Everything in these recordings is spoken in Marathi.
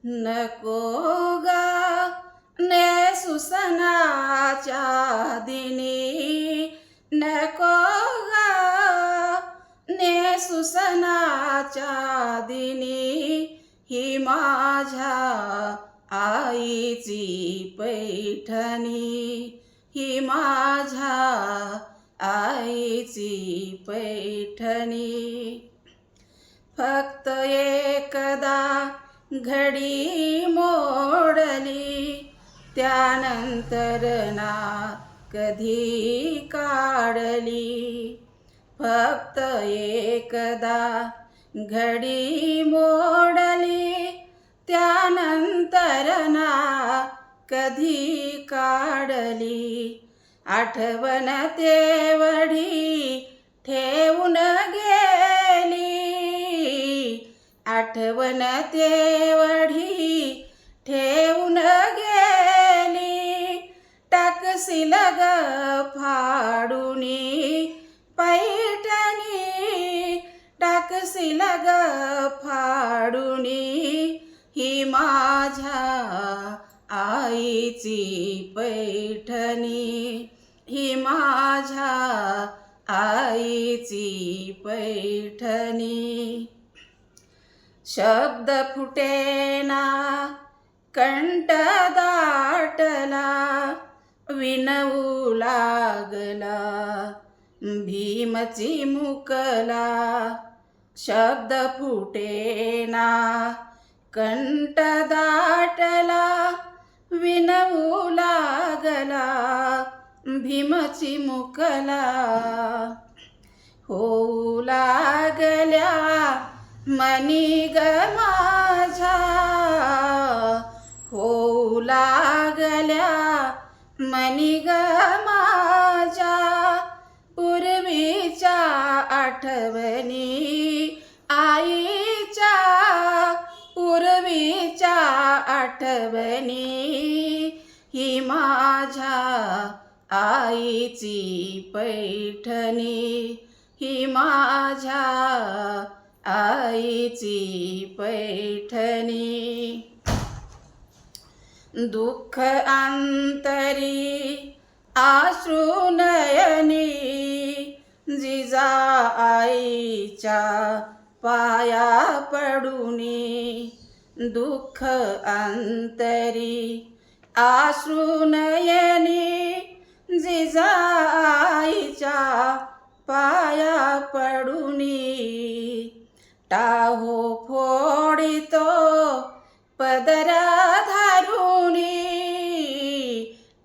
नको गा नेसुसनाच्या दिनी, नको गा नेसुसनाच्या दिनी, ही माझ्या आईची पैठणी, ही माझ्या आईची पैठणी. फक्त एकदा घडी मोडली, त्यानंतर ना कधी काढली. फक्त एकदा घडी मोडली, त्यानंतर ना कधी काढली. आठवण तेवढी ठेवून गेली, आठवण तेवढी ठेवून गेली. टाकसील ग फाडूनी पैठणी, टाकसील ग फाडूनी, ही माझ्या आईची पैठणी, ही माझ्या आईची पैठणी. शब्द फुटेना कंठ दाटला, विनवू लागला भीम चिमुकला. शब्द फुटेना कंठ दाटला, विनवू लागला भीम चिमुकला. होऊ लागल्या मनी ग माझ्या, होऊ लागल्या मनी ग माझ्या. पूर्वीच्या आठवणी आईच्या, पूर्वीच्या आठवणी, ही माझ्या आईची पैठणी, ही माझ्या आईची पैठणी. दुःख अंतरी आश्रू नयनी, जिजा आईच्या पाया पडूनी. दुःख अंतरी आश्रू नयनी, जिजा आईच्या पाया पडूनी. Tahoe फोडितो पदरा धरुनी,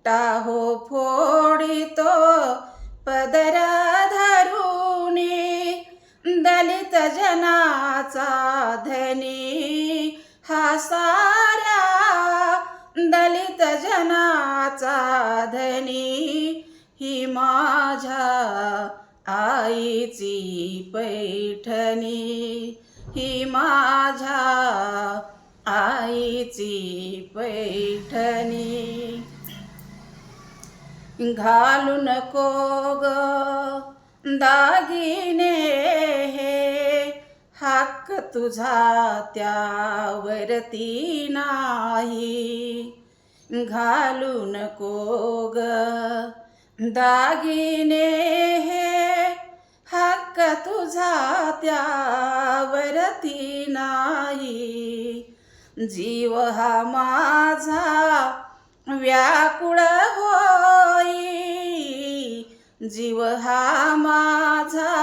Tahoe फोडितो पदरा धरुनी. दलित जनाचा धनी हा साऱ्या, दलित जनाचा धनी, ही माझ्या आईची पैठणी, ही माझ्या आईची पैठणी. घालू नको ग दागिने हे, हक्क तुझा त्यावरती नाही. घालू नको ग दागिने हे, हक्क तुझा त्यावरती नाही. जीव हा माझा व्याकुळ होई, जीव हा माझा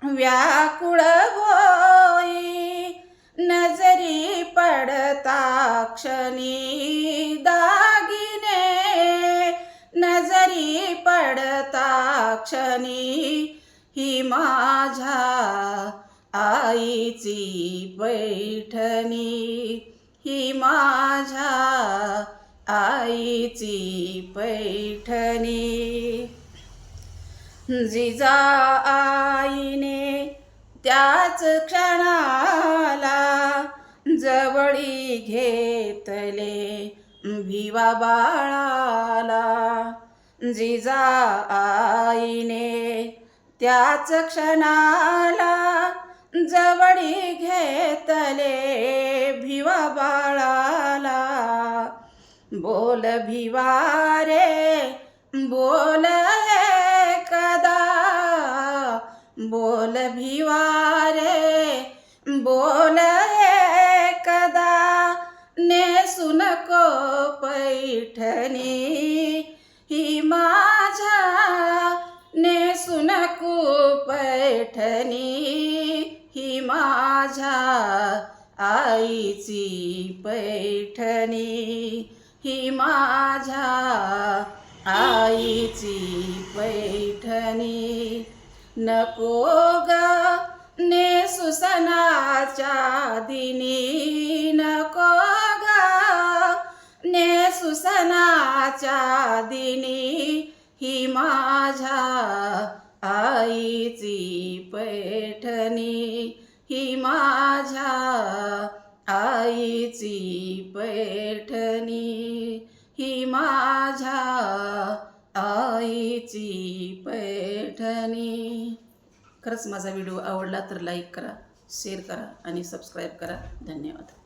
व्याकुळ होई. नजरी पडता क्षणी दागिने, नजरी पडता क्षणी, ही माझ्या आईची पैठणी, ही माझ्या आईची पैठणी. जिजा आईने त्याच क्षणाला जवळी घेतले भिवा बाळाला. जिजा आईने त्याच क्षणाला जवळी घेतले भिवा बाळाला. बोल भिवारे बोल एकदा, बोल भिवारे बोल एकदा, नेसू नको पैठणी ही माझ्या, नेसू नको पैठणी ही माझ्या आईची पैठणी, ही माझ्या आईची पैठणी. नको ग नेसू सणाच्या दिनी, नको ग नेसू सणाच्या दिनी ही माझ्या आईची पैठणी, ही माझ्या आईची पैठणी, ही माझ्या आईची पैठणी. खरंच माझा व्हिडिओ आवडला तर लाईक करा, शेअर करा आणि सबस्क्राईब करा. धन्यवाद.